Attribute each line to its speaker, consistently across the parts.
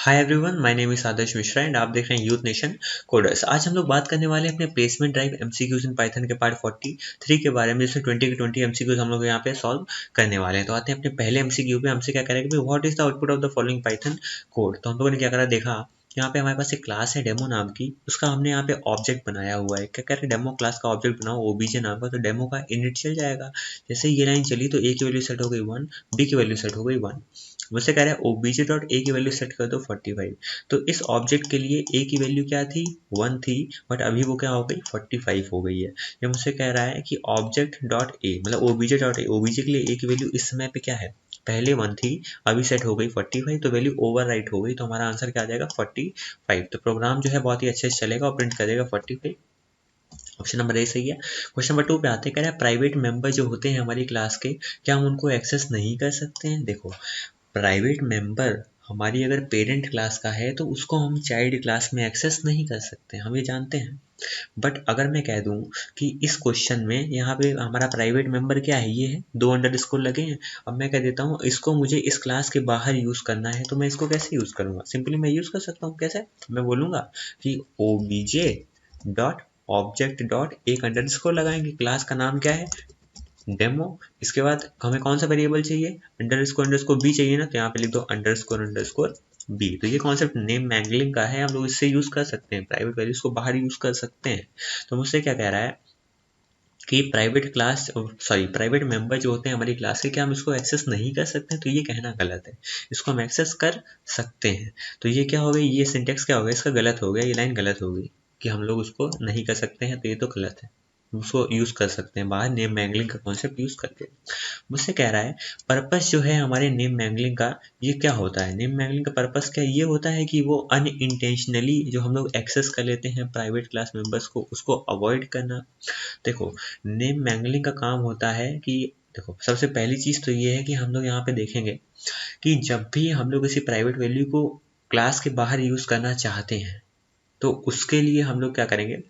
Speaker 1: Hi everyone, my name is Adarsh Mishra and आप देख रहे हैं यूथ नेशन कोडर्स। आज हम लोग बात करने वाले हैं अपने placement drive MCQs in Python के पार्ट 43 के बारे में, जिसमें 20 के 20 एमसीक्यूज हम लोग यहाँ पे सॉल्व करने वाले हैं। तो आते हैं अपने पहले एमसीक्यू पे। हमसे क्या करेंगे, what is the output of the following Python code. तो हम लोगों ने क्या करा, देखा यहाँ पे हमारे पास एक क्लास है डेमो नाम की, उसका हमने यहाँ पे ऑब्जेक्ट बनाया हुआ है। क्या कह रहे हैं, डेमो क्लास का ऑब्जेक्ट बनाओ ओबीजे नाम का। तो डेमो का इनिट चल जाएगा। जैसे ये लाइन चली तो ए की वैल्यू सेट हो गई 1, बी की वैल्यू सेट हो गई 1। मुझसे कह रहा है ओबीजे डॉट ए की वैल्यू सेट कर दो 45। तो इस ऑब्जेक्ट के लिए ए की वैल्यू क्या थी, 1 थी, बट अभी वो क्या हो गई 45 हो गई है। ये मुझसे कह रहा है कि ऑब्जेक्ट डॉट ए मतलब ओबीजे डॉट ए, ओबीजे के लिए ए की वैल्यू इस समय पे क्या है, पहले 1 थी, अभी सेट हो गई 45, तो वैल्यू ओवर राइट हो गई। तो हमारा आंसर क्या आ जाएगा 45। तो प्रोग्राम जो है बहुत ही अच्छे से चलेगा और प्रिंट कर देगा 45। ऑप्शन नंबर ए सही है। क्वेश्चन नंबर 2 पे आते हैं। कह रहा है प्राइवेट मेंबर जो होते हैं हमारी क्लास के, क्या हम उनको एक्सेस नहीं कर सकते हैं। देखो, प्राइवेट मेंबर हमारी अगर पेरेंट क्लास का है तो उसको हम चाइल्ड क्लास में एक्सेस नहीं कर सकते, हम ये जानते हैं। बट अगर मैं कह दूं कि इस क्वेश्चन में यहाँ पे हमारा प्राइवेट मेंबर क्या है, ये है, 2 अंडरस्कोर लगे हैं। अब मैं कह देता हूँ इसको मुझे इस क्लास के बाहर यूज करना है, तो मैं इसको कैसे यूज करूंगा, सिंपली मैं यूज कर सकता हूँ। कैसे, मैं बोलूंगा कि ओबीजे डॉट ऑब्जेक्ट डॉट एक अंडरस्कोर लगाएंगे, क्लास का नाम क्या है, डेमो। इसके बाद हमें कौन सा वेरिएबल चाहिए, अंडरस्कोर बी चाहिए ना, तो यहाँ पे लिख दो अंडरस्कोर बी। तो ये कॉन्सेप्ट नेम मैंगलिंग का है, हम लोग इससे यूज कर सकते हैं, प्राइवेट वैल्यूज को बाहर यूज कर सकते हैं। तो मुझसे क्या कह रहा है कि प्राइवेट मेंबर जो होते हैं हमारी क्लास के, क्या हम इसको एक्सेस नहीं कर सकते हैं। तो ये कहना गलत है, इसको हम एक्सेस कर सकते हैं। तो ये क्या हो गई, ये सिंटेक्स क्या हो गया, इसका गलत हो गया, ये लाइन गलत हो गई कि हम लोग उसको नहीं कर सकते हैं, तो ये तो गलत है। उसको यूज कर सकते हैं बाहर, नेम मैंगलिंग का कॉन्सेप्ट यूज करके। मुझसे कह रहा है पर्पस जो है हमारे नेम मैंगलिंग का, ये क्या होता है, नेम मैंगलिंग का पर्पस क्या, ये होता है कि वो अनइंटेंशनली जो हम लोग एक्सेस कर लेते हैं प्राइवेट क्लास मेंबर्स को, उसको अवॉइड करना। देखो, नेम मैंगलिंग का काम होता है कि, देखो सबसे पहली चीज तो ये है कि हम लोग यहाँ पे देखेंगे कि जब भी हम लोग किसी प्राइवेट वैल्यू को क्लास के बाहर यूज करना चाहते हैं, तो उसके लिए हम लोग क्या करेंगे,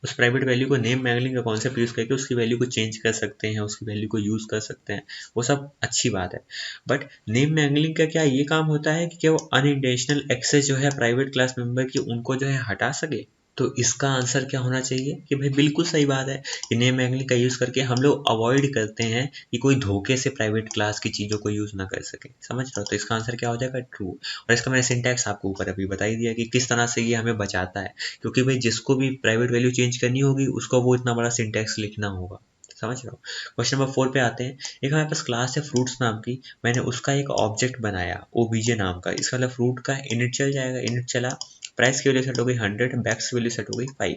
Speaker 1: उस प्राइवेट वैल्यू को नेम मैंगलिंग का कॉन्सेप्ट यूज करके उसकी वैल्यू को चेंज कर सकते हैं, उसकी वैल्यू को यूज कर सकते हैं, वो सब अच्छी बात है। बट नेम मैंगलिंग का क्या ये काम होता है कि क्या वो अनइंटेंशनल एक्सेस जो है प्राइवेट क्लास मेंबर की, उनको जो है हटा सके। तो इसका आंसर क्या होना चाहिए कि भाई बिल्कुल सही बात है कि नेम मैंगलिंग का यूज करके हम लोग अवॉइड करते हैं कि कोई धोखे से प्राइवेट क्लास की चीजों को यूज ना कर सके। समझ रहे हो, तो इसका आंसर क्या हो जाएगा, ट्रू। और इसका मैंने सिंटैक्स आपको ऊपर अभी बता ही दिया कि किस तरह से ये हमें बचाता है, क्योंकि भाई जिसको भी प्राइवेट वैल्यू चेंज करनी होगी उसको वो इतना बड़ा सिंटैक्स लिखना होगा। समझ रहे हो। क्वेश्चन नंबर 4 पे आते हैं। एक हमारे पास क्लास है फ्रूट्स नाम की, मैंने उसका एक ऑब्जेक्ट बनाया ओबीजे नाम का। इसका मतलब फ्रूट का इनिट चल जाएगा, इनिट चला, प्राइस की वैल्यू सेट हो गई 100, बैक्स की वैल्यू सेट हो गई 5।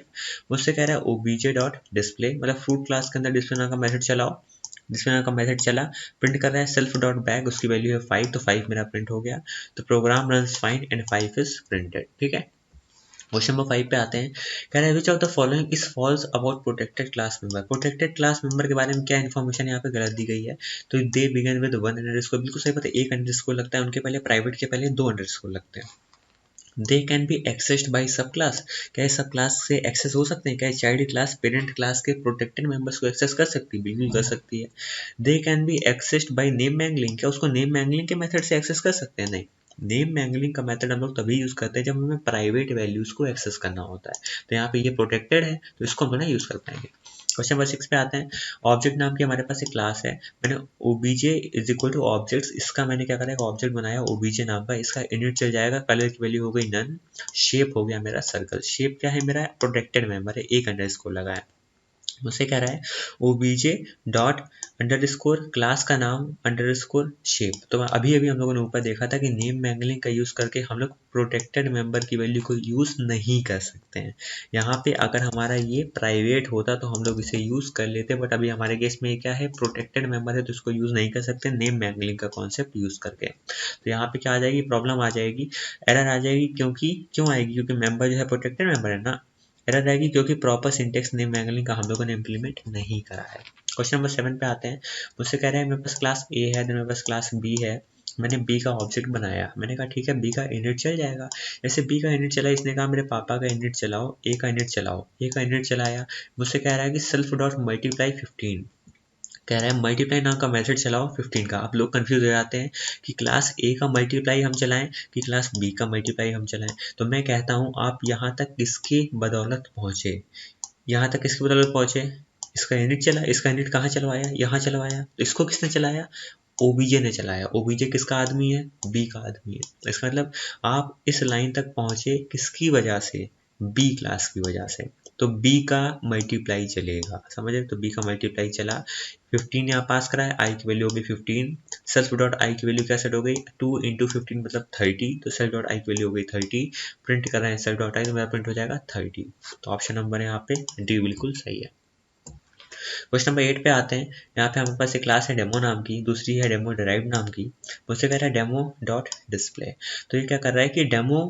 Speaker 1: मुझसे कह रहा है ओबीजे डॉट डिस्प्ले मतलब फ्रूट क्लास के अंदर डिस्प्ले नाम का मेथड चलाओ। डिस्प्ले नाम का मेथड चला, प्रिंट कर रहा है सेल्फ डॉट बैग, उसकी वैल्यू है 5, तो 5 मेरा प्रिंट हो गया। तो program runs fine and 5 is printed. ठीक है। क्वेश्चन नंबर 5 पे आते हैं। कह रहे हैं which of the following is false about protected class member. Protected class member के बारे में क्या इन्फॉर्मेशन यहाँ पे गलत दी गई है। तो दे बिगिन विद 1 अंडरस्कोर, बिल्कुल सही बात है, एक अंडरस्कोर लगता है उनके पहले, प्राइवेट के पहले 2 अंडरस्कोर लगते हैं। They can be accessed by सब क्लास, क्या सब क्लास से एक्सेस हो सकते हैं, क्या चाइल्ड क्लास पेरेंट क्लास के प्रोटेक्टेड मेंबर्स को एक्सेस कर सकती है, बिल्कुल कर सकती है। They can be accessed by name mangling, क्या उसको नेम मैंगलिंग के मेथड से एक्सेस कर सकते हैं, नहीं। नेम मैंगलिंग का मेथड हम लोग तभी यूज करते हैं जब हमें प्राइवेट वैल्यूज को एक्सेस करना होता है। तो यहाँ पे ये प्रोटेक्टेड है, तो इसको हम लोग ना यूज कर पाएंगे। क्वेश्चन नंबर 6 पे आते हैं। ऑब्जेक्ट नाम की हमारे पास एक क्लास है, मैंने OBJ is equal two objects, इसका मैंने क्या करा, एक ऑब्जेक्ट बनाया ओबीजे नाम का, इसका इनिट चल जाएगा, कलर की वैल्यू हो गई नन, शेप हो गया मेरा सर्कल। शेप क्या है मेरा, प्रोटेक्टेड मेंबर है, एक अंडरस्कोर लगाया। मुझसे कह रहा है ओबीजे डॉट अंडरस्कोर क्लास का नाम अंडरस्कोर शेप। तो अभी अभी हम लोगों ने ऊपर देखा था कि नेम मैंगलिंग का यूज करके हम लोग प्रोटेक्टेड मेंबर की वैल्यू को यूज नहीं कर सकते हैं। यहाँ पे अगर हमारा ये प्राइवेट होता तो हम लोग इसे यूज कर लेते, बट अभी हमारे केस में क्या है, प्रोटेक्टेड मेंबर है, तो इसको यूज नहीं कर सकते नेम मैंगलिंग का कॉन्सेप्ट यूज करके। तो यहाँ पे क्या आ जाएगी, प्रॉब्लम आ जाएगी, एरर आ जाएगी। क्यों आएगी, क्योंकि मेंबर जो है प्रोटेक्टेड मेंबर है ना। एरर आएगी क्योंकि प्रॉपर सिंटेक्स नेम मैंगलिंग का हम लोगों ने इम्प्लीमेंट नहीं करा है। क्वेश्चन नंबर 7 पे आते हैं। मुझसे कह रहे हैं मेरे पास क्लास ए है, मेरे पास क्लास बी है, मैंने बी का ऑब्जेक्ट बनाया, मैंने कहा ठीक है बी का इनिट चल जाएगा। जैसे बी का इनिट चला, इसने कहा मेरे पापा का इनिट चलाओ, ए का इनिट चलाओ, ए का इनिट चलाया। मुझसे कह रहा है कि सेल्फ डॉट मल्टीप्लाई 15, कह रहा है मल्टीप्लाई नाम का मेथड चलाओ 15 का। आप लोग कंफ्यूज हो जाते हैं कि क्लास ए का मल्टीप्लाई हम चलाएं कि क्लास बी का मल्टीप्लाई हम चलाएं। तो मैं कहता हूं आप यहाँ तक किसकी बदौलत पहुंचे, यहाँ तक किसकी बदौलत पहुंचे, इसका यूनिट चला, इसका यूनिट कहाँ चलवाया, यहाँ चलवाया। तो इसको किसने चलाया, ओबीजे ने चलाया। ओबीजे किसका आदमी है, बी का आदमी है। इसका मतलब आप इस लाइन तक पहुंचे किसकी वजह से, बी क्लास की वजह से। तो बी का मल्टीप्लाई चलेगा, समझे। तो बी का मल्टीप्लाई चला, 15 यहाँ पास करा है, आई की वैल्यू हो गई 15, सेल्फ डॉट आई की वैल्यू क्या सेट हो गई, 2 इंटू 15 मतलब 30। तो सेल्फ डॉट आई की वैल्यू हो गई 30, प्रिंट कर रहे हैं सेल्फ डॉट आई, तो मेरा प्रिंट हो जाएगा 30। तो ऑप्शन नंबर यहाँ पे डी बिल्कुल सही है। क्वेश्चन नंबर 8 पे आते हैं। यहाँ पे हमारे पास एक क्लास है डेमो नाम की, दूसरी है डेमो डिराइव नाम की। मुझसे कह रहा है डेमो डॉट डिस्प्ले। तो ये क्या कर रहा है कि डेमो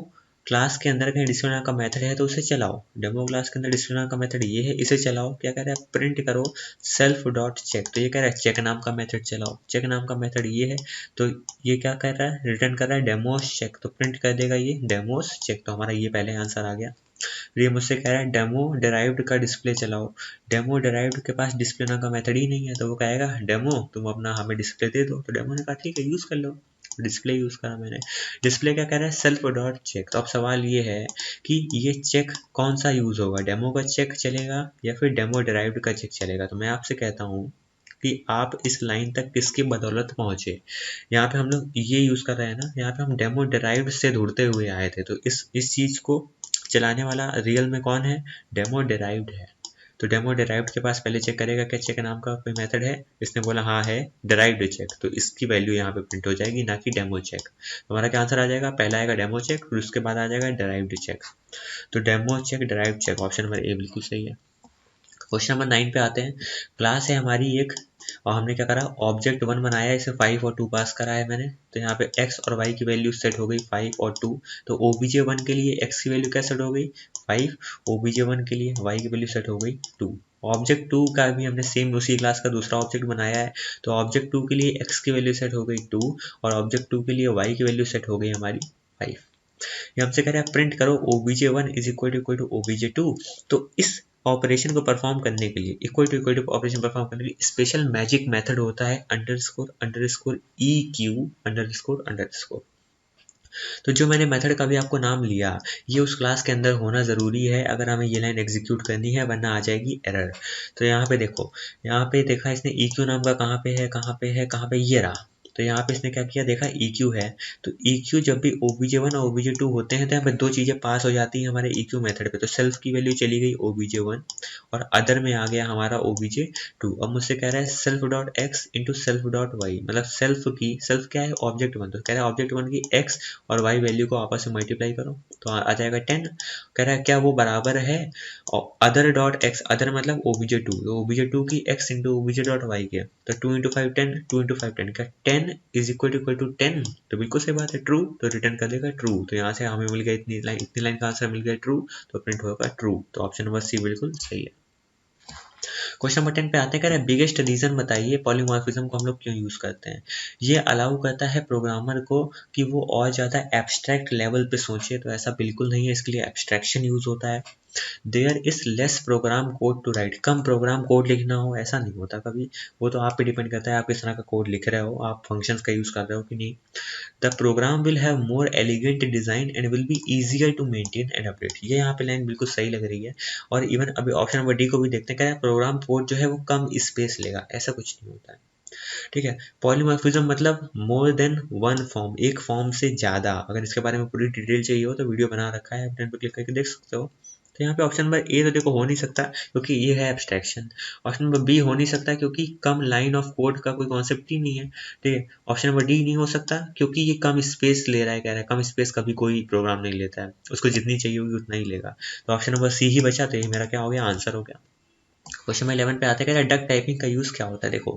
Speaker 1: क्लास के अंदर कहीं डिस्प्ले नाम का मेथड है तो उसे चलाओ। डेमो क्लास के अंदर डिस्प्ले नाम का मेथड ये है, इसे चलाओ। क्या कह रहा है, प्रिंट करो सेल्फ डॉट चेक। तो ये कह रहा है चेक नाम का मेथड चलाओ। चेक नाम का मेथड ये है, तो ये क्या कर रहा है, रिटर्न कर रहा है डेमोस चेक। तो प्रिंट कर देगा ये डेमोस चेक। तो हमारा ये पहले आंसर आ गया। ये मुझसे कह रहा है डेमो डिराइव्ड का डिस्प्ले चलाओ। डेमो डिराइव्ड के पास डिस्प्ले नाम का मेथड ही नहीं है, तो वो कहेगा डेमो तुम अपना हमें डिस्प्ले दे दो। तो डेमो ने कहा ठीक है यूज कर लो, डिस्प्ले यूज करा मैंने। डिस्प्ले क्या कह रहा है, सेल्फ डॉट चेक। तो अब सवाल ये है कि ये चेक कौन सा यूज होगा, डेमो का चेक चलेगा या फिर डेमो डिराइव्ड का चेक चलेगा। तो मैं आपसे कहता हूँ कि आप इस लाइन तक किसकी बदौलत पहुंचे। यहाँ पे हम लोग ये यूज कर रहे हैं ना, यहाँ पे हम डेमो डिराइव्ड से ढूंढते हुए आए थे। तो इस चीज को चलाने वाला रियल में कौन है, डेमो डिराइव्ड है। तो डेमो डिराइव्ड के पास पहले चेक करेगा क्या चेक नाम का कोई मेथड है, इसने बोला हाँ है डिराइव्ड चेक। तो इसकी वैल्यू यहाँ पे प्रिंट हो जाएगी, ना कि डेमो चेक। तो हमारा क्या आंसर आ जाएगा, पहला आएगा डेमो चेक और उसके बाद आ जाएगा डिराइव्ड चेक। तो demo check derived check, option number A बिल्कुल सही है। क्वेश्चन नंबर 9 पे आते हैं। क्लास है हमारी एक, और हमने क्या करा, ऑब्जेक्ट 1 बनाया, इसे 5 और 2 पास करा है मैंने। तो यहाँ पे x और y की वैल्यू सेट हो गई 5 और 2। तो obj1 के लिए x की वैल्यू क्या सेट हो गई 5, obj1 के लिए y की वैल्यू सेट हो गई 2। ऑब्जेक्ट 2 का भी हमने सेम उसी क्लास का दूसरा ऑब्जेक्ट बनाया है। तो ऑब्जेक्ट 2 के लिए x की वैल्यू सेट हो गई 2 और ऑब्जेक्ट 2 के लिए y की वैल्यू सेट हो गई हमारी 5। ये हमसे कह रहा है प्रिंट करो obj1 is equal to obj2। तो इस ऑपरेशन को परफॉर्म करने के लिए, इक्वल टू ऑपरेशन परफॉर्म करने के लिए स्पेशल मैजिक मेथड होता है अंडरस्कोर EQ अंडरस्कोर। तो जो मैंने मेथड का भी आपको नाम लिया, ये उस क्लास के अंदर होना ज़रूरी है अगर हमें ये लाइन एग्जीक्यूट करनी है, वरना आ जाएगी एरर। तो यहाँ पे देखो, यहाँ पे देखा इसने EQ नाम का कहाँ पे है, कहाँ पे है, कहाँ पे, ये रहा। तो यहाँ पे इसने क्या किया, देखा EQ है। तो EQ जब भी obj1 और obj2 होते हैं तो यहाँ पे दो चीज़ें पास हो जाती हैं हमारे EQ मेथड पे। तो सेल्फ की वैल्यू चली गई obj1 और अदर में आ गया हमारा obj2। अब मुझसे कह रहा है self dot X into self dot Y, मतलब सेल्फ क्या है, ऑब्जेक्ट 1। तो कह रहा है ऑब्जेक्ट 1 की x और y वैल्यू को आपस में मल्टीप्लाई करो तो आ जाएगा 10। कह रहा है क्या वो बराबर है अदर डॉट एक्स, अदर मतलब obj2, तो obj2 की x into obj dot Y के। तो 2 इंटू 5 10, 2 इंटू 5 10 का 10 इज इक्वल टू 10। तो बिल्कुल सही बात है, ट्रू। तो रिटर्न कर देगा ट्रू। तो यहाँ से हमें मिल गया इतनी लाइन का आंसर मिल गया ट्रू, तो प्रिंट होगा ट्रू। तो ऑप्शन नंबर सी बिल्कुल सही है। क्वेश्चन नंबर 10 पे आते हैं, कह रहे हैं बिगेस्ट रीजन बताइए पॉलीमॉर्फिज्म को हम लोग क्यों यूज करते हैं। ये अलाउ करता है प्रोग्रामर को कि वो और ज़्यादा एब्स्ट्रैक्ट लेवल पे सोचे। तो ऐसा बिल्कुल नहीं है, इसके लिए एब्स्ट्रैक्शन यूज होता है। There is less program code to write, कम प्रोग्राम कोड लिखना हो ऐसा नहीं होता कभी। वो तो आप पे डिपेंड करता है आप किस तरह का कोड लिख रहे हो, आप फंक्शंस का यूज कर रहे हो कि नहीं। The program will have more elegant design and will be easier to maintain and update. ये यहाँ पे लाइन बिल्कुल सही लग रही है। और इवन अभी ऑप्शन नंबर डी को भी देखते हैं, क्या प्रोग्राम कोड जो है वो कम स्पेस लेगा, ऐसा कुछ नहीं होता है। ठीक है, पॉलीमॉर्फिज्म मतलब मोर देन वन फॉर्म, एक फॉर्म से ज्यादा। अगर इसके बारे में पूरी डिटेल चाहिए हो तो वीडियो बना रखा है, बटन पर क्लिक करके देख सकते हो। तो यहाँ पे ऑप्शन नंबर ए तो देखो हो नहीं सकता क्योंकि ये है एब्स्ट्रैक्शन। ऑप्शन नंबर बी हो नहीं सकता क्योंकि कम लाइन ऑफ कोड का कोई कॉन्सेप्ट ही नहीं है। ठीक है, ऑप्शन नंबर डी नहीं हो सकता क्योंकि ये कम स्पेस ले रहा है। कह रहा है कम स्पेस कभी कोई प्रोग्राम नहीं लेता है, उसको जितनी चाहिए होगी उतना ही लेगा। तो ऑप्शन नंबर सी ही बचा, तो ये मेरा क्या हो गया, आंसर हो गया। क्वेश्चन नंबर 11 पे आते हैं, कह रहा है डक टाइपिंग का यूज क्या होता है। देखो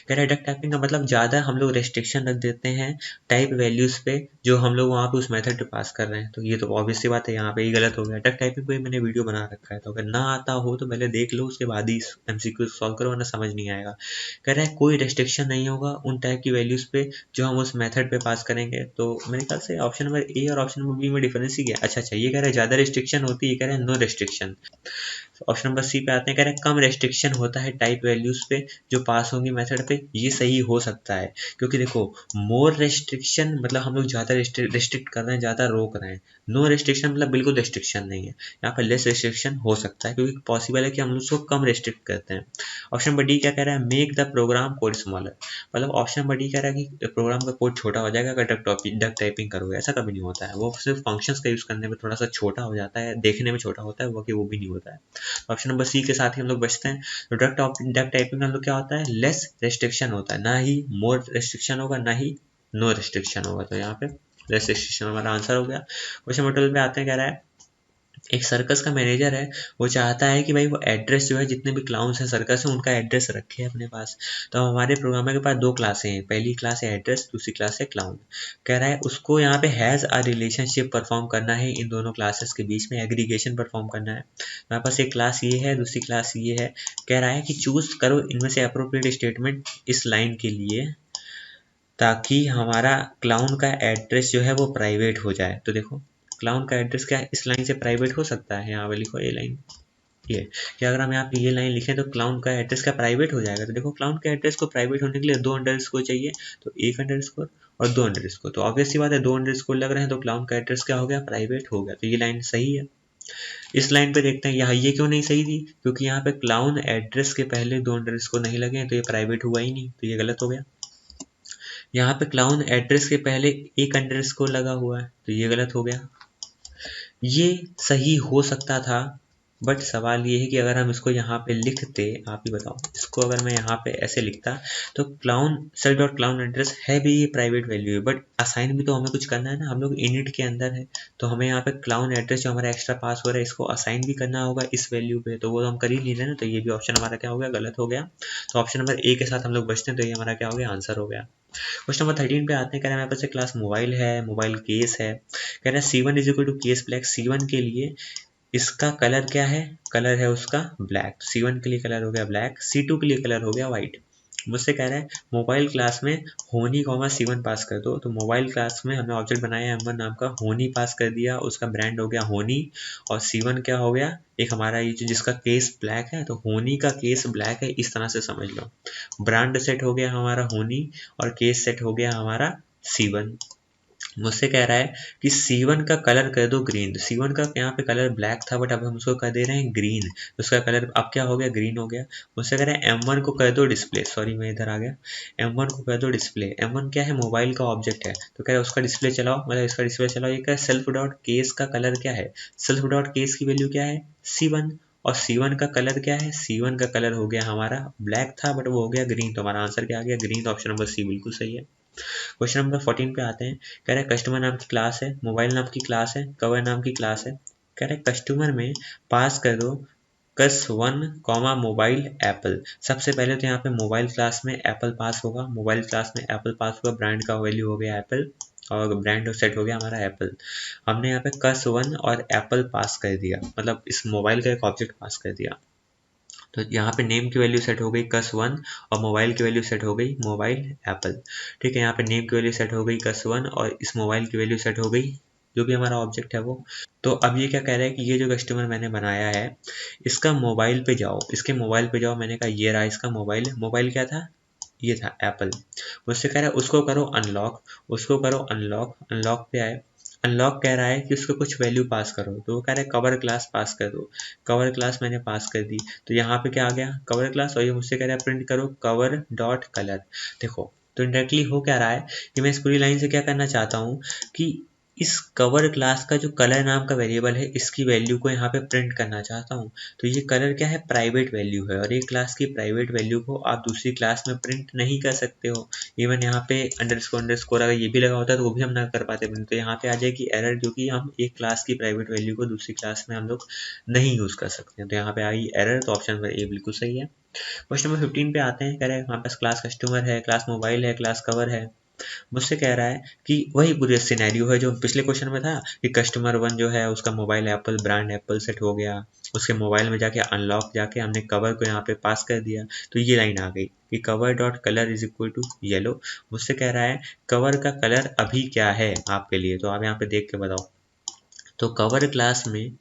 Speaker 1: कह रहा है डक टाइपिंग का मतलब ज़्यादा हम लोग रेस्ट्रिक्शन रख देते हैं टाइप वैल्यूज पे जो हम लोग वहाँ पे उस मेथड पे पास कर रहे हैं। तो ये तो ऑब्वियस सी बात है, यहाँ पे ही गलत हो गया। डक टाइपिंग पे मैंने वीडियो बना रखा है, तो अगर ना आता हो तो पहले देख लो, उसके बाद ही MCQ सॉल्व करो वरना समझ नहीं आएगा। कह रहा है कोई रेस्ट्रिक्शन नहीं होगा उन टाइप की वैल्यूज पे जो हम उस मेथड पे पास करेंगे। तो मेरे ख्याल से ऑप्शन नंबर ए और ऑप्शन नंबर बी में डिफरेंस ही क्या। अच्छा ये कह रहा है ज़्यादा रिस्ट्रिक्शन होती है, कह रहा है no restriction. Option number C पे आते हैं, कह रहे हैं कम रेस्ट्रिक्शन होता है टाइप वैल्यूज पे जो पास होंगी मेथड पे। ये सही हो सकता है, क्योंकि देखो मोर रेस्ट्रिक्शन मतलब हम लोग ज़्यादा रेस्ट्रिक्ट कर रहे हैं, ज़्यादा रोक रहे हैं। नो रेस्ट्रिक्शन मतलब बिल्कुल रेस्ट्रिक्शन नहीं है। यहाँ पर लेस रेस्ट्रिक्शन हो सकता है, क्योंकि पॉसिबल है कि हम लोग उसको कम रेस्ट्रिक्ट करते हैं। ऑप्शन नंबर डी क्या कह रहा है, make the program code smaller. मतलब ऑप्शन नंबर डी कह रहा है कि प्रोग्राम का कोड छोटा हो जाएगा अगर डक टाइपिंग करोगे। ऐसा कभी नहीं होता है, वो सिर्फ फंक्शंस का यूज़ करने में थोड़ा सा छोटा हो जाता है, देखने में छोटा होता है, वो कि वो भी नहीं होता है। ऑप्शन नंबर सी के साथ ही हम लोग बचते हैं। तो डक टाइपिंग में हम लोग क्या होता है, लेस रेस्ट्रिक्शन होता है, ना ही मोर रेस्ट्रिक्शन होगा, ना ही नो रेस्ट्रिक्शन होगा। तो यहाँ पे लेस रेस्ट्रिक्शन हमारा आंसर हो गया। क्वेश्चन नंबर 12 पे आते हैं, कह रहा है एक सर्कस का मैनेजर है, वो चाहता है कि भाई वो एड्रेस जो है जितने भी क्लाउन्स हैं सर्कस में उनका एड्रेस रखे अपने पास। तो हमारे प्रोग्रामर के पास दो क्लासें हैं, पहली क्लास है एड्रेस, दूसरी क्लास है क्लाउन। कह रहा है उसको यहाँ पे हैज़ अ रिलेशनशिप परफॉर्म करना है इन दोनों क्लासेस के बीच में, एग्रीगेशन परफॉर्म करना है। हमारे पास एक क्लास ये है, दूसरी क्लास ये है। कह रहा है कि चूज करो इनमें से अप्रोप्रिएट स्टेटमेंट इस लाइन के लिए, ताकि हमारा क्लाउन का एड्रेस जो है वो प्राइवेट हो जाए। तो देखो क्लाउन का एड्रेस क्या इस लाइन से प्राइवेट हो सकता है, यहाँ पे लिखो ये लाइन, ये कि अगर हम यहाँ पे ये लाइन लिखें तो क्लाउन का एड्रेस क्या प्राइवेट हो जाएगा। तो देखो क्लाउन के एड्रेस को प्राइवेट होने के लिए दो अंडरस्कोर चाहिए, तो एक अंडरस्कोर और दो अंडरस्कोर। तो ऑब्वियस सी बात है, दो अंडरस्कोर लग रहे हैं तो क्लाउन का एड्रेस क्या हो गया, प्राइवेट हो गया। तो ये लाइन सही है। इस लाइन पे देखते हैं यहाँ ये क्यों नहीं सही थी, क्योंकि यहाँ पे क्लाउन एड्रेस के पहले दो अंडरस्कोर नहीं लगे हैं, तो ये प्राइवेट हुआ ही नहीं, तो ये गलत हो गया। यहाँ पे क्लाउन एड्रेस के पहले एक अंडरस्कोर लगा हुआ है, तो ये गलत हो गया। ये सही हो सकता था, बट सवाल ये है कि अगर हम इसको यहाँ पे लिखते, आप ही बताओ, इसको अगर मैं यहाँ पे ऐसे लिखता तो clown cell dot clown address है भी ये प्राइवेट वैल्यू है, बट असाइन भी तो हमें कुछ करना है ना, हम लोग इनिट के अंदर है, तो हमें यहाँ पे क्लाउन एड्रेस जो हमारा एक्स्ट्रा पास हो रहा है इसको असाइन भी करना होगा इस वैल्यू पे, तो वो हम कर ही नहीं रहे ना, तो ये भी ऑप्शन हमारा क्या हो गया, गलत हो गया। तो ऑप्शन नंबर ए के साथ हम लोग बचते हैं, तो ये हमारा क्या हो गया, आंसर हो गया। क्वेश्चन नंबर 13 पे आते हैं, कह रहे हैं हमारे पास क्लास मोबाइल है, मोबाइल केस है। कह रहे हैं C1 is equal to case black. C1 के लिए इसका कलर क्या है, कलर है उसका ब्लैक। C1 के लिए कलर हो गया ब्लैक, C2 के लिए कलर हो गया व्हाइट। मुझसे कह रहा है मोबाइल क्लास में होनी कॉमा C1 पास कर दो। तो मोबाइल क्लास में हमने ऑब्जेक्ट बनाया M1 नाम का, होनी पास कर दिया, उसका ब्रांड हो गया होनी, और C1 क्या हो गया, एक हमारा ये जो जिसका केस ब्लैक है, तो होनी का केस ब्लैक है, इस तरह से समझ लो। ब्रांड सेट हो गया हमारा होनी और केस सेट हो गया हमारा C1। मुझसे कह रहा है कि C1 का कलर कर दो ग्रीन। तो C1 का यहाँ पे कलर ब्लैक था, बट अब हम उसको कर दे रहे हैं ग्रीन, तो उसका कलर अब क्या हो गया, ग्रीन हो गया। मुझसे कह रहे हैं M1 को कर दो डिस्प्ले, सॉरी मैं इधर आ गया, M1 को कर दो डिस्प्ले। M1 क्या है, मोबाइल का ऑब्जेक्ट है, तो कह रहे हैं उसका डिस्प्ले चलाओ, मतलब इसका डिस्प्ले चलाओ। ये क्या है, सेल्फ डॉट केस का कलर क्या है, सेल्फ डॉट केस की वैल्यू क्या है, C1, और C1 का कलर क्या है, C1 का कलर हो गया हमारा ब्लैक था, बट वो हो गया ग्रीन, तो हमारा आंसर क्या आ गया, ग्रीन। तो ऑप्शन नंबर सी बिल्कुल सही है। क्वेश्चन नंबर 14 पे आते हैं, कह रहे हैं कस्टमर नाम की क्लास है, मोबाइल नाम की क्लास है, कवर नाम की क्लास है। कह रहे हैं कस्टमर में पास कर दो कस1 कॉमा मोबाइल एप्पल। सबसे पहले तो यहाँ पे मोबाइल क्लास में एप्पल पास होगा, मोबाइल क्लास में एप्पल पास होगा, ब्रांड का वैल्यू हो गया एप्पल, और ब्रांड सेट हो गया हमारा एप्पल। हमने यहाँ पे कस1 और एप्पल पास कर दिया, मतलब इस मोबाइल का एक ऑब्जेक्ट पास कर दिया। तो यहाँ पे नेम की वैल्यू सेट हो गई कस1, और मोबाइल की वैल्यू सेट हो गई मोबाइल एप्पल। ठीक है, यहाँ पे नेम की वैल्यू सेट हो गई कस1, और इस मोबाइल की वैल्यू सेट हो गई जो भी हमारा ऑब्जेक्ट है वो। तो अब ये क्या कह रहा है कि ये जो कस्टमर मैंने बनाया है, इसका मोबाइल पे जाओ, इसके मोबाइल पे जाओ। मैंने कहा ये रहा इसका मोबाइल, मोबाइल क्या था, ये था एप्पल। मुझसे कह रहा है उसको करो अनलॉक, उसको करो अनलॉक। अनलॉक पे आए, अनलॉक कह रहा है कि उसको कुछ वैल्यू पास करो, तो वो कह रहा है कवर क्लास पास कर दो। कवर क्लास मैंने पास कर दी, तो यहाँ पे क्या आ गया, कवर क्लास, और ये मुझसे कह रहा है प्रिंट करो कवर डॉट कलर। देखो तो इंडायरेक्टली हो क्या रहा है कि मैं इस पूरी लाइन से क्या करना चाहता हूँ कि इस कवर क्लास का जो कलर नाम का वेरिएबल है, इसकी वैल्यू को यहाँ पे प्रिंट करना चाहता हूँ। तो ये कलर क्या है, प्राइवेट वैल्यू है, और एक क्लास की प्राइवेट वैल्यू को आप दूसरी क्लास में प्रिंट नहीं कर सकते हो। इवन यहाँ पे अंडरस्कोर अगर ये भी लगा होता है तो वो भी हम ना कर पाते प्रिंट। तो यहाँ पे आ जाएगी एरर, क्योंकि हम एक क्लास की प्राइवेट वैल्यू को दूसरी क्लास में हम लोग नहीं यूज कर सकते हैं। तो यहाँ पे आई एरर, तो ऑप्शन नंबर ए बिल्कुल सही है। क्वेश्चन नंबर 15 पे आते हैं, कह रहे हैं हमारे पास क्लास कस्टमर है, क्लास मोबाइल है, क्लास कवर है। मुझसे कह रहा है कि वही पूरे सिनेरियो है जो पिछले क्वेश्चन में था, कि कस्टमर 1 जो है उसका mobile Apple, brand Apple set हो गया, उसके मोबाइल में जाके अनलॉक जाके हमने कवर को यहाँ पे पास कर दिया, तो ये लाइन आ गई कि cover dot colour is equal to yellow. मुझसे कह रहा है कवर का कलर अभी क्या है आपके लिए, तो आप यहाँ पे देख के बताओ। तो कवर क्लास में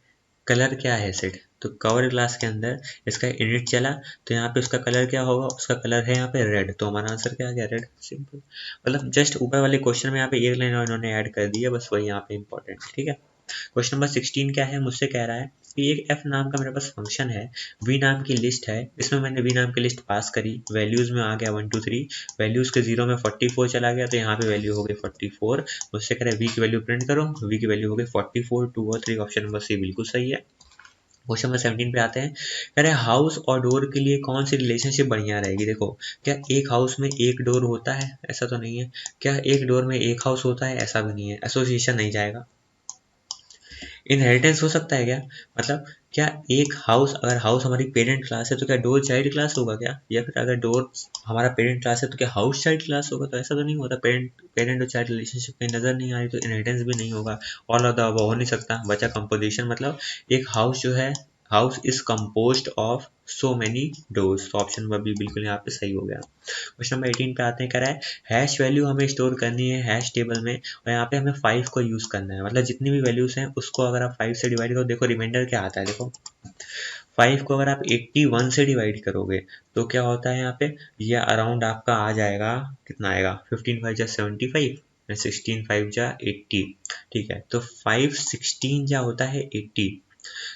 Speaker 1: कलर क्या है सेट, तो कवर ग्लास के अंदर इसका इनिट चला, तो यहाँ पे उसका कलर क्या होगा, उसका कलर है यहाँ पे रेड, तो हमारा आंसर क्या आ गया, रेड। सिंपल, मतलब जस्ट ऊपर वाले क्वेश्चन में यहाँ पे एक लाइन और इन्होंने ऐड कर दी है, बस वही यहाँ पे इंपॉर्टेंट, ठीक है। क्वेश्चन नंबर 16 क्या है, मुझसे कह रहा है कि एक f नाम का मेरे पास फंक्शन है, v नाम की लिस्ट है, इसमें मैंने v नाम की लिस्ट पास करी, वैल्यूज में आ गया 1 2 3, वैल्यूज के 0 में 44 चला गया, तो यहाँ पे वैल्यू हो गई 44। मुझसे कह रहा है v की वैल्यू प्रिंट करो, v की वैल्यू हो गई 44, 2 और 3, ऑप्शन नंबर सी बिल्कुल सही है। क्वेश्चन नंबर 17 पे आते हैं, कह रहे हैं हाउस और डोर के लिए कौन सी रिलेशनशिप बढ़िया रहेगी। देखो, क्या एक हाउस में एक डोर होता है, ऐसा तो नहीं है। क्या एक डोर में एक हाउस होता है, ऐसा भी नहीं है। एसोसिएशन नहीं जाएगा। इनहेरिटेंस हो सकता है क्या, मतलब क्या एक हाउस, अगर हाउस हमारी पेरेंट क्लास है तो क्या डोर चाइल्ड क्लास होगा क्या, या फिर अगर डोर हमारा पेरेंट क्लास है तो क्या हाउस चाइल्ड क्लास होगा, तो ऐसा तो नहीं होता। पेरेंट और चाइल्ड रिलेशनशिप कहीं नजर नहीं आ रही, तो इनहेरिटेंस भी नहीं होगा। ऑल ऑफ द अबव हो नहीं सकता। बचा कंपोजिशन, मतलब एक हाउस जो है, house is composed of so many doors, तो ऑप्शन नंबर बी बिल्कुल यहाँ पे सही हो गया। क्वेश्चन नंबर 18 पे आते हैं, कह रहा है हैश वैल्यू हमें स्टोर करनी है हैश टेबल में, और यहाँ पे हमें 5 को यूज करना है, मतलब जितनी भी वैल्यूज हैं उसको अगर आप 5 से डिवाइड करो, देखो रिमाइंडर क्या आता है। देखो 5 को अगर आप 81 से डिवाइड करोगे तो क्या होता है यहाँ पे, ये अराउंड आपका आ जाएगा, कितना आएगा, 15 5 जा 75, 16 5 जा 80, ठीक है। तो 5 16 जा होता है 80,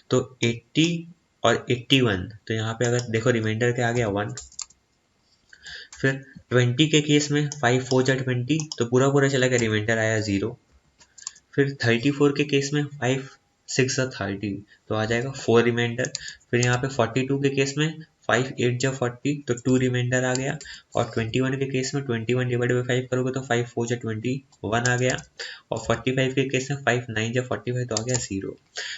Speaker 1: तो 80 और 81, तो यहाँ पे अगर देखो रिमाइंडर क्या आ गया 1। फिर 20 के केस में 5 4 जा 20, तो पूरा पूरा चला गया, रिमाइंडर आया 0। फिर 34 के केस में 5 6 जा 30, तो आ जाएगा 4 रिमाइंडर। फिर यहाँ पे 42 के केस में 5 8 जा 40, तो 2 रिमाइंडर आ गया। और 21 के केस में 21 डिवाइड बाई 5 करोगे तो 5 4 जा 21 आ गया। और 45 के केस में 5 9 जा 45, तो आ गया 0।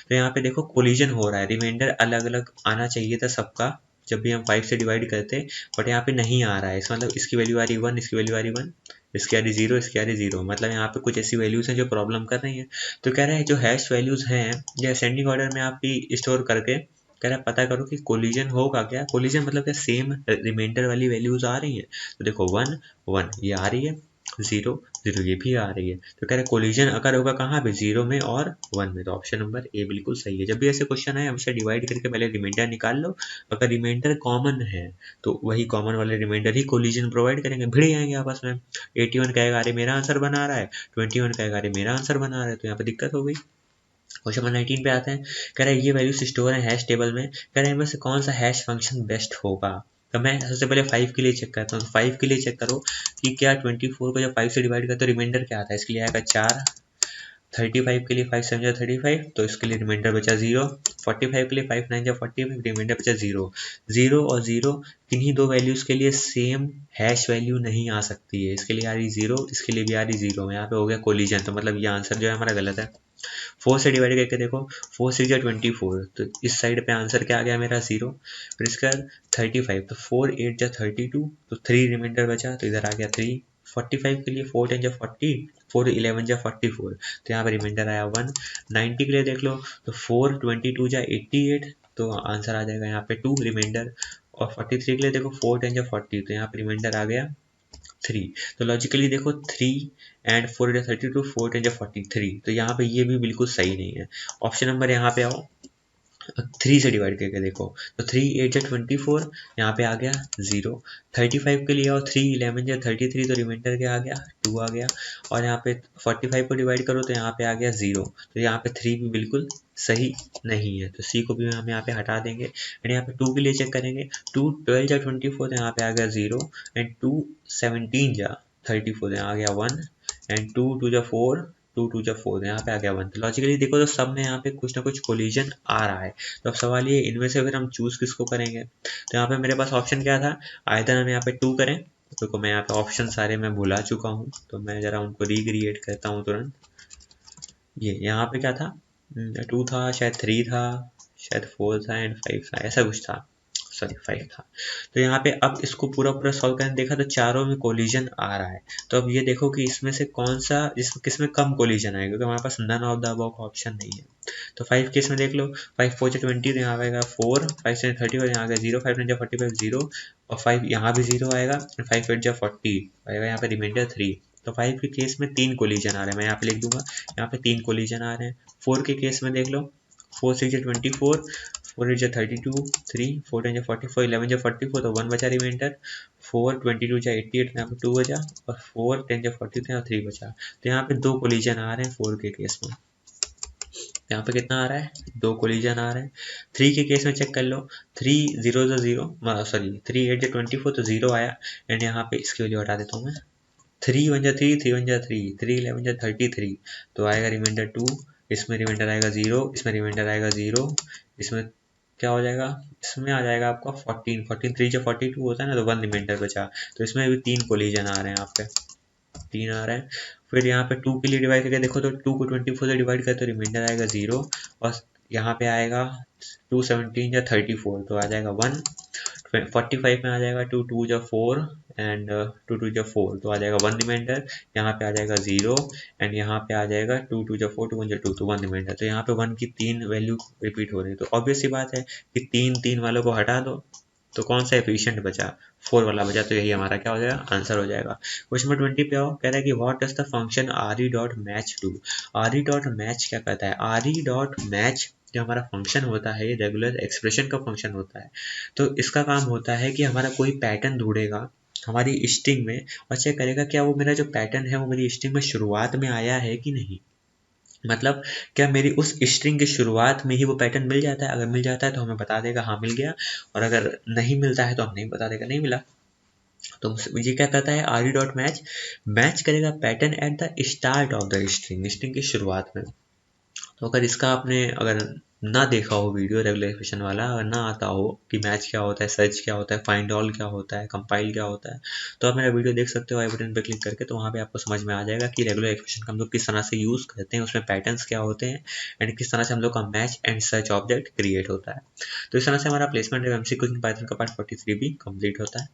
Speaker 1: तो यहाँ पे देखो कोलिजन हो रहा है, रिमाइंडर अलग अलग आना चाहिए था सबका जब भी हम 5 से डिवाइड करते, बट यहाँ पे नहीं आ रहा है। इसका मतलब इसकी वैल्यू आ रही 1, इसकी वैल्यू आ रही 1, इसकी आ रही 0, इसकी आ रही 0, मतलब यहाँ पे कुछ ऐसी वैल्यूज हैं जो प्रॉब्लम कर रही हैं। तो कह रहा है जो हैश वैल्यूज हैं ये असेंडिंग ऑर्डर में आप भी स्टोर करके, कह रहा है पता करो कि कोलिजन होगा क्या। कोलिजन मतलब क्या, सेम रिमाइंडर वाली वैल्यूज आ रही हैं। तो देखो 1 1 ये आ रही है, 0 0 ये भी आ रही है। तो कह रहे कोलिजन अगर होगा कहाँ पे, 0 में और 1 में, तो ऑप्शन नंबर ए बिल्कुल सही है। जब भी ऐसे क्वेश्चन आए हमेशा डिवाइड करके पहले रिमाइंडर निकाल लो, अगर रिमाइंडर कॉमन है तो वही कॉमन वाले रिमाइंडर ही कोलिजन प्रोवाइड करेंगे, भिड़ जाएंगे आपस में। 81 कहेगा अरे मेरा आंसर बना रहा है, 21 कहेगा अरे मेरा आंसर बना रहा है, तो यहाँ पे दिक्कत हो गई। क्वेश्चन नंबर 19 पे आते हैं, कह रहा है ये वैल्यूज स्टोर है हैश टेबल में, कह रहे हैं इनमें से कौन सा हैश फंक्शन बेस्ट होगा। तो मैं सबसे पहले 5 के लिए चेक करता हूँ। तो 5 के लिए चेक करो कि क्या 24 को जब 5 से डिवाइड करते तो रिमाइंडर क्या आता है, इसके लिए आएगा 4। 35 के लिए 5 7 जा 35, तो इसके लिए रिमाइंडर बचा 0। 45 के लिए 5 9 जा 45, रिमाइंडर बचा 0। 0 और 0 किन्हीं दो वैल्यूज के लिए सेम हैश वैल्यू नहीं आ सकती है, इसके लिए आ रही 0, इसके लिए भी आ रही 0, यहाँ पे हो गया कोलिजन, तो मतलब ये आंसर जो है हमारा गलत है। 4 से डिवाइड करके देखो, 4 6 जा 24, तो इस साइड पे आंसर क्या आ गया मेरा 0। फिर इसका 35, तो 4 8 जा 32, तो 3 रिमाइंडर बचा, तो इधर आ गया 3। 45 के लिए 4 10 जा 40, 4 11 जा 44, तो यहाँ पे रिमाइंडर आया 1। 90 के लिए देख लो, तो 4 22 जा 88, तो आंसर आ जाएगा यहाँ पे 2 रिमाइंडर। और 43 के लिए देखो 4 10 जा 40, तो यहाँ पे रिमाइंडर आ गया 3। तो लॉजिकली देखो 3 एंड 4 जा 32, 4 10 जा 43, तो यहाँ पे ये भी बिल्कुल सही नहीं है। ऑप्शन नंबर यहाँ पे आओ, 3 से डिवाइड करके देखो, तो 3 8 जा 24, यहाँ पे आ गया 0। 35 के लिए आओ, 3 11 जा 33, तो रिमाइंडर क्या आ गया 2 आ गया। और यहाँ पे 45 को डिवाइड करो तो यहाँ पे आ गया 0, तो यहाँ पे 3 भी बिल्कुल सही नहीं है, तो सी को भी हम यहाँ पे हटा देंगे। एंड यहाँ पे 2 के लिए चेक करेंगे, 2 12 जा 24, तो यहाँ पे आ गया 0। एंड 2 17 जा 34, तो यहाँ आ गया 1। एंड 2 2 जा 4, 2 2 जा 4, यहाँ पे आ गया 1। तो लॉजिकली देखो तो सब में यहाँ पे कुछ ना कुछ कोलिजन आ रहा है। तो अब सवाल ये, इनमें से फिर हम चूज किसको करेंगे। तो यहाँ पे मेरे पास ऑप्शन क्या था, आइदर हम यहाँ पे 2 करें, तो मैं यहाँ पे ऑप्शन सारे मैं भुला चुका हूँ, तो मैं जरा उनको रिक्रिएट करता हूँ तुरंत। ये यहाँ पे क्या था, 2 था, शायद 3 था, शायद 4 था एंड 5 था, ऐसा कुछ था, सॉरी 5 था। तो यहाँ पे अब इसको पूरा पूरा सॉल्व करने देखा तो चारों में कोलिजन आ रहा है। तो अब ये देखो कि इसमें से कौन सा किसमें कम कोलिजन आएगा, क्योंकि हमारे पास नन ऑफ द अबव का ऑप्शन नहीं है। तो 5 केस में देख लो, 5 4 20, तो यहाँ आएगा 4, 5 7 30, और यहाँ आ गया 0, 5 9 45 0, और 5 यहाँ भी 0 आएगा, 5 8 40 आएगा, यहाँ पे रिमाइंडर 3। तो 5 के केस में 3 कोलिजन आ रहे हैं, मैं यहाँ पे लिख दूंगा, यहाँ पे 3 कोलिजन आ रहे हैं। 4 के केस में देख लो, 4 6 24, 4 8 32, 3 4 10 44, 11 44, तो 1 बचा रिमाइंडर, 4 22 88, यहाँ पे 2 बचा, और 4 10 43 और 3 बचा। तो यहाँ पे 2 कोलिजन आ रहे हैं 4 के केस में। यहाँ पे कितना आ रहा है, 2 कोलिजन आ रहे हैं। 3 के केस में चेक कर लो, 3 0 0, सॉरी 3 8 24, तो 0 आया, एंड यहाँ पे इसकी वैल्यू हटा देता हूँ मैं, 3 1 3, 3 1 3, 3 11 33, तो आएगा रिमाइंडर 2, इसमें रिमाइंडर आएगा 0, इसमें रिमाइंडर आएगा 0, इसमें क्या हो जाएगा, इसमें आ जाएगा आपका 14, 14 3 42 होता है ना, तो 1 रिमाइंडर बचा। तो इसमें भी 3 कोलिजन आ रहे हैं, यहाँ पे 3 आ रहे हैं। फिर यहाँ पे 2 के लिए डिवाइड करके देखो, तो 2 को 24 से डिवाइड करते तो रिमाइंडर आएगा 0, और यहाँ पे आएगा 2 17 या 34, तो आ जाएगा 1। 45 में आ जाएगा 2 2 जा 4 एंड 2 2 जा 4, तो आ जाएगा 1 रिमाइंडर। यहाँ पे आ जाएगा 0, एंड यहाँ पे आ जाएगा 2 2 जा 4, 2 1 जा 2, तो 1 रिमाइंडर। तो यहाँ पे 1 की 3 वैल्यू रिपीट हो रही है, तो ऑब्वियस सी बात है कि 3 3 वालों को हटा दो, तो कौन सा एफिशिएंट बचा, 4 वाला बचा, तो यही हमारा क्या हो जाएगा, आंसर हो जाएगा। क्वेश्चन नंबर 20 पे आओ, कह रहा है कि what does the function are E dot match do. Are E dot match क्या कहता है, आर ई डॉट मैच जो हमारा फंक्शन होता है, ये रेगुलर एक्सप्रेशन का फंक्शन होता है। तो इसका काम होता है कि हमारा कोई पैटर्न ढूंढेगा हमारी स्ट्रिंग में, और चेक करेगा क्या वो मेरा जो पैटर्न है वो मेरी स्ट्रिंग में शुरुआत में आया है कि नहीं। मतलब क्या मेरी उस स्ट्रिंग की शुरुआत में ही वो पैटर्न मिल जाता है, अगर मिल जाता है तो हमें बता देगा हाँ मिल गया, और अगर नहीं मिलता है तो हमें नहीं बता देगा नहीं मिला। तो ये क्या कहता है, R E dot match, match करेगा pattern at the start of the string, string की शुरुआत में। तो अगर इसका आपने अगर ना देखा हो वीडियो रेगुलराइजेशन वाला, अगर ना आता हो कि मैच क्या होता है, सर्च क्या होता है, फाइंड ऑल क्या होता है, कंपाइल क्या होता है, तो आप मेरा वीडियो देख सकते हो आई बटन पर क्लिक करके। तो वहाँ पे आपको समझ में आ जाएगा कि रेगुलर एक्सप्रेशन का हम लोग किस तरह से यूज़ करते हैं, उसमें पैटर्न्स क्या होते हैं, एंड किस तरह से हम लोग का match and search object create होता है। तो इस तरह से हमारा प्लेसमेंट एमसीक्यू इन पाइथन का पार्ट 43 भी कंप्लीट होता है।